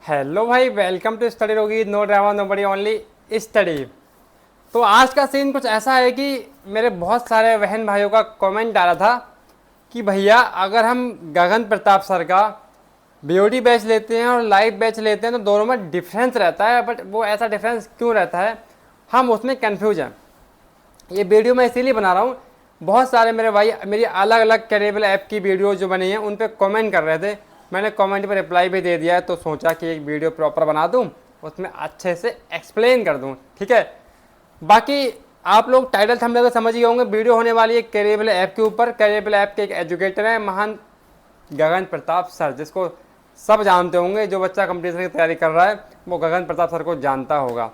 Hello भाई, welcome to study रोगी। No drama no बड़ी, ओनली स्टडी। तो आज का सीन कुछ ऐसा है कि मेरे बहुत सारे बहन भाइयों का कमेंट आ रहा था कि भैया अगर हम गगन प्रताप सर का बीओडी बैच लेते हैं और लाइव बैच लेते हैं तो दोनों में डिफरेंस रहता है, बट वो ऐसा डिफरेंस क्यों रहता है, हम उसमें कन्फ्यूज हैं। ये वीडियो मैं इसीलिए बना रहा हूँ, बहुत सारे मेरे भाई मेरी अलग अलग कैरेबल ऐप की वीडियो जो बनी है उन पर कमेंट कर रहे थे। मैंने कमेंट पर रिप्लाई भी दे दिया है, तो सोचा कि एक वीडियो प्रॉपर बना दूँ, उसमें अच्छे से एक्सप्लेन कर दूँ। ठीक है, बाकी आप लोग टाइटल थंबनेल को समझ ही होंगे। वीडियो होने वाली है कैरेबल ऐप के ऊपर। कैरेबल ऐप के एक एजुकेटर हैं महान गगन प्रताप सर, जिसको सब जानते होंगे। जो बच्चा कंपटीशन की तैयारी कर रहा है वो गगन प्रताप सर को जानता होगा।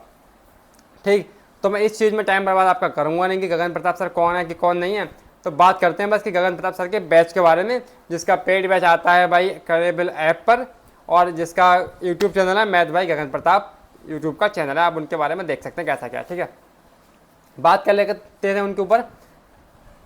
ठीक, तो मैं इस चीज़ में टाइम बर्बाद आपका करूँगा नहीं कि गगन प्रताप सर कौन है कि कौन नहीं है। तो बात करते हैं बस कि गगन प्रताप सर के बैच के बारे में, जिसका पेड बैच आता है भाई कैरेबल ऐप पर, और जिसका यूट्यूब चैनल है मैथ भाई गगन प्रताप यूट्यूब का चैनल है। आप उनके बारे में देख सकते हैं कैसा क्या। ठीक है, बात कर लेते हैं उनके ऊपर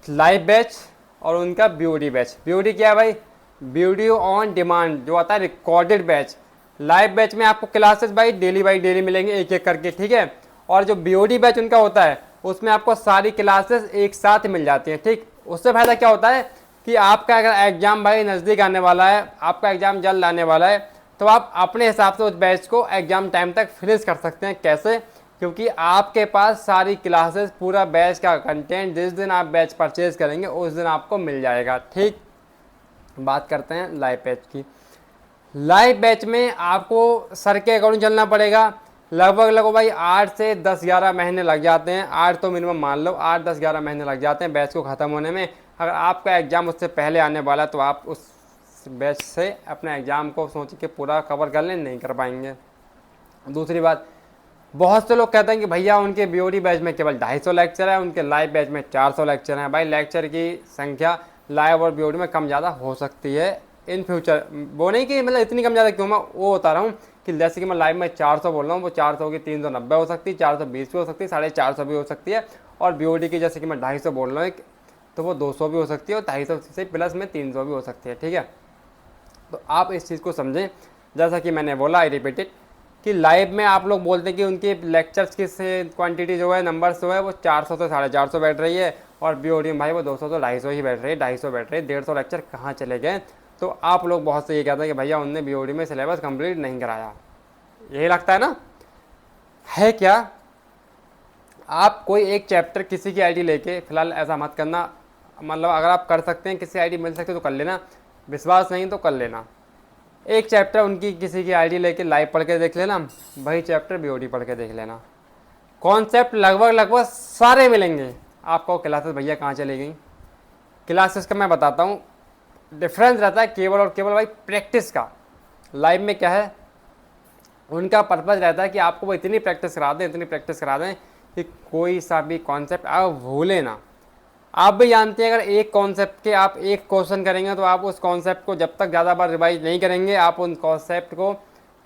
लाइव बैच और उनका बीओडी बैच। बीओडी क्या है भाई? वीडियो ऑन डिमांड, जो आता है रिकॉर्डेड बैच। लाइव बैच में आपको क्लासेस भाई डेली मिलेंगे एक एक करके। ठीक है, और जो बीओडी बैच उनका होता है उसमें आपको सारी क्लासेस एक साथ मिल जाती हैं। ठीक, उससे फायदा क्या होता है कि आपका अगर एग्जाम भाई नज़दीक आने वाला है, आपका एग्जाम जल्द आने वाला है, तो आप अपने हिसाब से उस बैच को एग्जाम टाइम तक फिनिश कर सकते हैं। कैसे? क्योंकि आपके पास सारी क्लासेस, पूरा बैच का कंटेंट जिस दिन आप बैच परचेज करेंगे उस दिन आपको मिल जाएगा। ठीक, बात करते हैं लाइव बैच की। लाइव बैच में आपको सर के अकॉर्डिंग चलना पड़ेगा। लगभग भाई 8 से 10-11 महीने लग जाते हैं। 8 तो मिनिमम मान लो, 8-10-11 महीने लग जाते हैं बैच को ख़त्म होने में। अगर आपका एग्ज़ाम उससे पहले आने वाला है तो आप उस बैच से अपने एग्ज़ाम को सोच के पूरा कवर कर लें, नहीं कर पाएंगे। दूसरी बात, बहुत से लोग कहते हैं कि भैया उनके बीओडी बैच में केवल 250 लेक्चर है, उनके लाइव बैच में 400 लेक्चर हैं। भाई लेक्चर की संख्या लाइव और बीओडी में कम ज़्यादा हो सकती है इन फ्यूचर। वो नहीं कि मतलब इतनी कम ज़्यादा क्यों, मैं वो बता रहा हूँ कि जैसे कि मैं लाइव में 400 बोल रहा हूँ, वो 400 की 390 हो सकती है, 420 भी हो सकती है, 450 भी हो सकती है। और बीओडी की जैसे कि मैं 250 बोल रहा हूँ तो वो 200 भी हो सकती है, और 250 से प्लस में 300 भी हो सकती है। ठीक है, तो आप इस चीज़ को समझें। जैसा कि मैंने बोला, आई रिपीटेड, कि लाइव में आप लोग बोलते हैं कि उनके लेक्चर्स की क्वांटिटी जो है, नंबर्स जो है वो 400 से 450 बैठ रही है, और बीओडी में भाई वो 200 तो 250 ही बैठ रही है, 250 बैठ रही है। 150 लेक्चर कहाँ चले गए? तो आप लोग बहुत से ये कहते हैं कि भैया उनने बीओडी में सिलेबस कंप्लीट नहीं कराया। यही लगता है ना? है क्या? आप कोई एक चैप्टर किसी की आईडी लेके, फिलहाल ऐसा मत करना, मतलब अगर आप कर सकते हैं, किसी आईडी मिल सकती है तो कर लेना, विश्वास नहीं तो कर लेना। एक चैप्टर उनकी किसी की आईडी लेके लाइव पढ़ के देख लेना, वही चैप्टर बीओडी पढ़ के देख लेना। कॉन्सेप्ट लगभग सारे मिलेंगे आपको। क्लासेस भैया कहाँ चली गई? क्लासेस का मैं बताता हूँ, डिफरेंस रहता है केवल और केवल भाई प्रैक्टिस का। लाइव में क्या है, उनका पर्पज़ रहता है कि आपको वो इतनी प्रैक्टिस करा दें कि कोई सा भी कॉन्सेप्ट आप भूलें ना। आप भी जानते हैं, अगर एक कॉन्सेप्ट के आप एक क्वेश्चन करेंगे तो आप उस कॉन्सेप्ट को जब तक ज़्यादा बार रिवाइज नहीं करेंगे, आप उन कॉन्सेप्ट को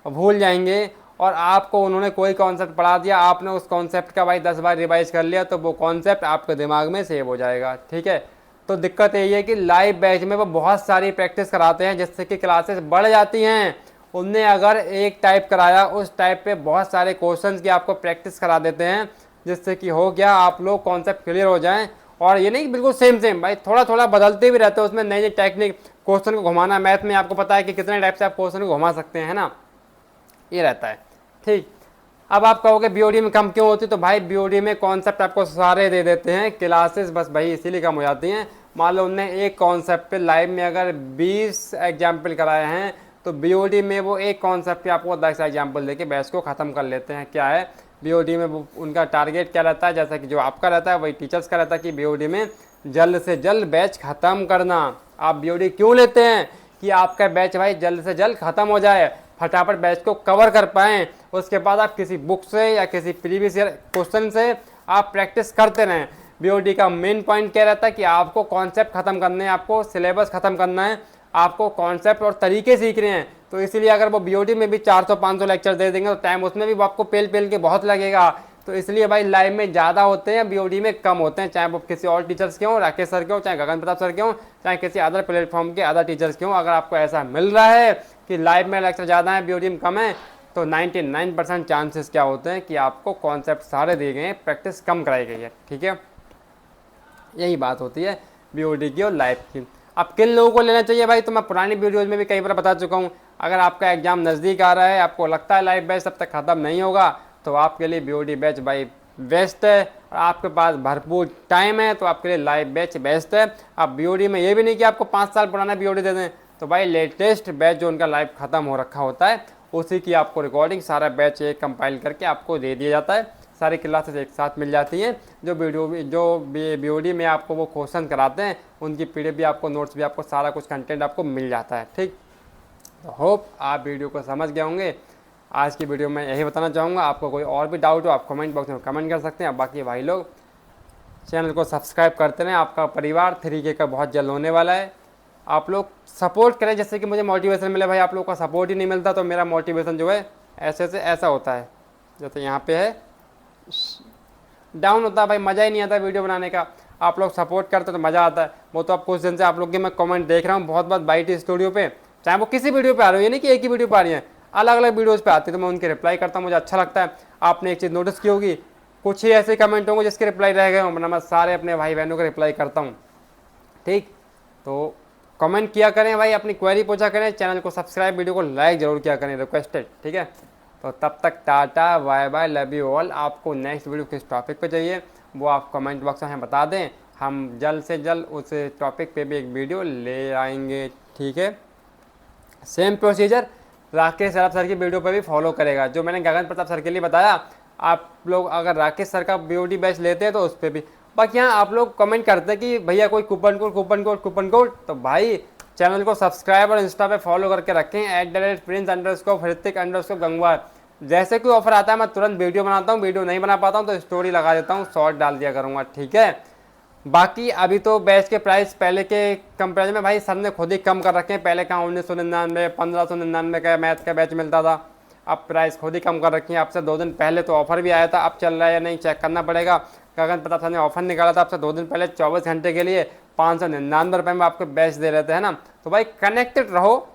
भूल जाएंगे। और आपको उन्होंने कोई कॉन्सेप्ट पढ़ा दिया, आपने उस कॉन्सेप्ट का भाई 10 बार रिवाइज कर लिया, तो वो कॉन्सेप्ट आपके दिमाग में सेव हो जाएगा। ठीक है, तो दिक्कत यही है कि लाइव बैच में वो बहुत सारी प्रैक्टिस कराते हैं, जिससे कि क्लासेस बढ़ जाती हैं। उनने अगर एक टाइप कराया, उस टाइप पे बहुत सारे क्वेश्चंस की आपको प्रैक्टिस करा देते हैं, जिससे कि हो गया आप लोग कॉन्सेप्ट क्लियर हो जाएं। और ये नहीं बिल्कुल सेम भाई, थोड़ा थोड़ा बदलते भी रहते हैं उसमें, नई नई टेक्निक, क्वेश्चन को घुमाना। मैथ में आपको पता है कि कितने टाइप से आप क्वेश्चन को घुमा सकते हैं ना, ये रहता है। ठीक, अब आप कहोगे बीओडी में कम क्यों होती? तो भाई बीओडी में कॉन्सेप्ट आपको सारे दे देते हैं, क्लासेस बस भाई इसीलिए कम हो जाती हैं। मान लो उनने एक कॉन्सेप्ट पे लाइव में अगर 20 एग्जाम्पल कराए हैं, तो बीओडी में वो एक कॉन्सेप्ट पे आपको 10 एग्जाम्पल देके बैच को ख़त्म कर लेते हैं। क्या है बीओडी में वो उनका टारगेट क्या रहता है, जैसा कि जो आपका रहता है वही टीचर्स का रहता है कि बीओडी में जल्द से जल्द बैच ख़त्म करना। आप बीओडी क्यों लेते हैं? कि आपका बैच भाई जल्द से जल्द ख़त्म हो जाए, फटाफट बैच को कवर कर पाएँ। उसके बाद आप किसी बुक से या किसी प्रीवियस ईयर क्वेश्चन से आप प्रैक्टिस करते रहें। बीओडी का मेन पॉइंट क्या रहता है कि आपको कॉन्सेप्ट ख़त्म करने हैं, आपको सिलेबस ख़त्म करना है, आपको कॉन्सेप्ट और तरीके सीखने हैं। तो इसीलिए अगर वो बीओडी में भी 400-500 लेक्चर दे देंगे तो टाइम उसमें भी आपको पेल के बहुत लगेगा। तो इसलिए भाई लाइव में ज़्यादा होते हैं, बीओडी में कम होते हैं, चाहे वो किसी और टीचर्स के हों, राकेश सर के हों, चाहे गगन प्रताप सर के हों, चाहे किसी अदर प्लेटफॉर्म के अदर टीचर्स के हों। अगर आपको ऐसा मिल रहा है कि लाइव में लेक्चर ज़्यादा है, बीओडी में कम है, तो 99% चांसेस क्या होते हैं कि आपको कॉन्सेप्ट सारे दिए गए हैं, प्रैक्टिस कम कराई गई है। ठीक है, यही बात होती है बीओडी की और लाइव की। अब किन लोगों को लेना चाहिए भाई, तो मैं पुरानी वीडियोज़ में भी कई बार बता चुका हूँ। अगर आपका एग्जाम नज़दीक आ रहा है, आपको लगता है लाइव बैच तब तक ख़त्म नहीं होगा, तो आपके लिए बीओडी बैच भाई बेस्ट है। और आपके पास भरपूर टाइम है तो आपके लिए लाइव बैच बेस्ट है। अब बीओडी में ये भी नहीं कि आपको 5 साल पुराना बीओडी दे दें, तो भाई लेटेस्ट बैच जो उनका लाइव ख़त्म हो रखा होता है उसी की आपको रिकॉर्डिंग सारा बैच एक कंपाइल करके आपको दे दिया जाता है। सारी क्लासेस एक साथ मिल जाती हैं। जो बीओडी में आपको वो क्वेश्चन कराते हैं उनकी पीडीएफ भी आपको, नोट्स भी आपको, सारा कुछ कंटेंट आपको मिल जाता है। ठीक, तो होप आप वीडियो को समझ गए होंगे। आज की वीडियो में यही बताना चाहूँगा। आपको कोई और भी डाउट हो आप कमेंट बॉक्स में कमेंट कर सकते हैं। बाकी भाई लोग चैनल को सब्सक्राइब करते रहें। आपका परिवार 3K का बहुत जल्द होने वाला है। आप लोग सपोर्ट करें, जैसे कि मुझे मोटिवेशन मिले। भाई आप लोग का सपोर्ट ही नहीं मिलता तो मेरा मोटिवेशन जो है ऐसे से ऐसा होता है, जैसे यहाँ पे है डाउन होता है। भाई मज़ा ही नहीं आता वीडियो बनाने का। आप लोग सपोर्ट करते तो मज़ा आता है। वो तो अब कुछ दिन से आप लोग के मैं कमेंट देख रहा हूँ बहुत बहुत बाईटी स्टूडियो पे, चाहे वो किसी वीडियो पे आ रही हो, ये नहीं कि एक ही वीडियो पे आ रही है, अलग अलग वीडियोज़ पे आती है, तो मैं उनके रिप्लाई करता हूँ, मुझे अच्छा लगता है। आपने एक चीज़ नोटिस की होगी, कुछ ही ऐसे कमेंट होंगे जिसके रिप्लाई रह गए हों, वरना मैं सारे अपने भाई बहनों का रिप्लाई करता हूँ। ठीक, तो कमेंट किया करें भाई, अपनी क्वेरी पूछा करें, चैनल को सब्सक्राइब, वीडियो को लाइक जरूर किया करें, रिक्वेस्टेड। ठीक है, तो तब तक tata bye bye, love you all. आपको नेक्स्ट वीडियो किस टॉपिक पे चाहिए वो आप कमेंट बॉक्स में बता दें, हम जल्द से जल्द उस टॉपिक पे भी एक वीडियो ले आएंगे। ठीक है, सेम प्रोसीजर राकेश सर की वीडियो पर भी फॉलो करेगा। जो मैंने गगन प्रताप सर के लिए बताया, आप लोग अगर राकेश सर का बीओडी बैच लेते हैं तो उस पर भी। बाकी यहाँ आप लोग कमेंट करते हैं कि भैया कोई कूपन कोड, तो भाई चैनल को सब्सक्राइब और इंस्टा पे फॉलो करके रखें @prince_hrithik_गंगवार। जैसे कोई ऑफर आता है मैं तुरंत वीडियो बनाता हूँ, वीडियो नहीं बना पाता हूँ तो स्टोरी लगा देता हूँ, शॉर्ट डाल दिया करूँगा। ठीक है, बाकी अभी तो बैच के प्राइस पहले के कंपेरिजन में भाई सर ने खुद ही कम कर रखे हैं। पहले कहाँ 1999 1599 का मैथ का बैच मिलता था, अब प्राइस खुद ही कम कर रखी है। आपसे 2 दिन पहले तो ऑफर भी आया था, अब चल रहा है या नहीं चेक करना पड़ेगा। गगन प्रताप सर ने ऑफर निकाला था आपसे 2 दिन पहले, 24 घंटे के लिए 599 रुपये में आपको बैच दे रहे थे, है ना। तो भाई कनेक्टेड रहो,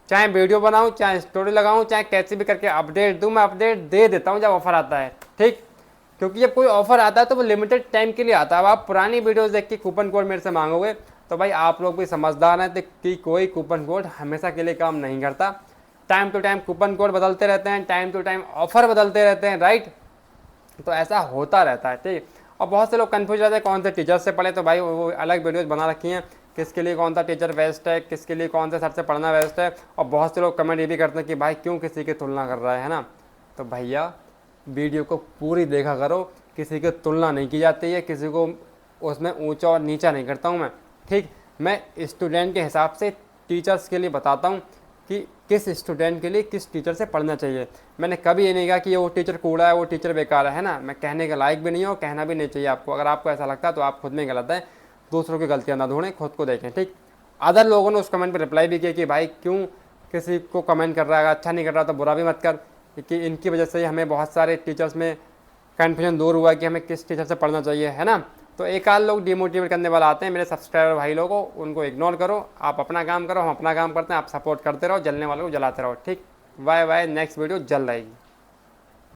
चाहे वीडियो बनाऊँ, चाहे स्टोरी लगाऊँ, चाहे कैसे भी करके अपडेट दूँ, मैं अपडेट दे देता हूँ जब ऑफर आता है। ठीक, क्योंकि जब कोई ऑफर आता है तो वो लिमिटेड टाइम के लिए आता है। अब आप पुरानी वीडियोस देख के कूपन कोड मेरे से मांगोगे तो भाई आप लोग भी समझदार हैं कि कोई कूपन कोड हमेशा के लिए काम नहीं करता। Time to time coupon code बदलते रहते हैं, टाइम टू टाइम ऑफर बदलते रहते हैं, राइट। तो ऐसा होता रहता है। ठीक, और बहुत से लोग कन्फ्यूज रहते हैं कौन से टीचर से पढ़े, तो भाई वो अलग वीडियोज़ बना रखी हैं, किसके लिए कौन सा टीचर बेस्ट है, किसके लिए कौन से सर से पढ़ना बेस्ट है। और बहुत से लोग कमेंट ये भी करते हैं कि भाई क्यों किसी की तुलना कर रहा है ना। तो भैया वीडियो को पूरी देखा करो, किसी की तुलना नहीं की जाती है, किसी को उसमें ऊंचा और नीचा नहीं करता हूं मैं। ठीक, मैं स्टूडेंट के हिसाब से टीचर्स के लिए बताता हूं कि किस स्टूडेंट के लिए किस टीचर से पढ़ना चाहिए। मैंने कभी ये नहीं कहा कि ये वो टीचर कूड़ा है, वो टीचर बेकार है ना। मैं कहने के लायक भी नहीं हूँ, कहना भी नहीं चाहिए आपको। अगर आपको ऐसा लगता है तो आप खुद में गलत है, दूसरों की गलतियाँ ना ढूंढें, खुद को देखें। ठीक, अदर लोगों ने उस कमेंट पर रिप्लाई भी किया कि भाई क्यों किसी को कमेंट कर रहा है, अच्छा नहीं कर रहा तो बुरा भी मत कर, कि इनकी वजह से हमें बहुत सारे टीचर्स में कन्फ्यूजन दूर हुआ कि हमें किस टीचर से पढ़ना चाहिए, है ना। तो एक आध लोग डिमोटिवेट करने वाला आते हैं, मेरे सब्सक्राइबर भाई लोगों को, उनको इग्नोर करो। आप अपना काम करो, हम अपना काम करते हैं, आप सपोर्ट करते रहो, जलने वालों को जलाते रहो। ठीक, बाय बाय, नेक्स्ट वीडियो जल्द आएगी।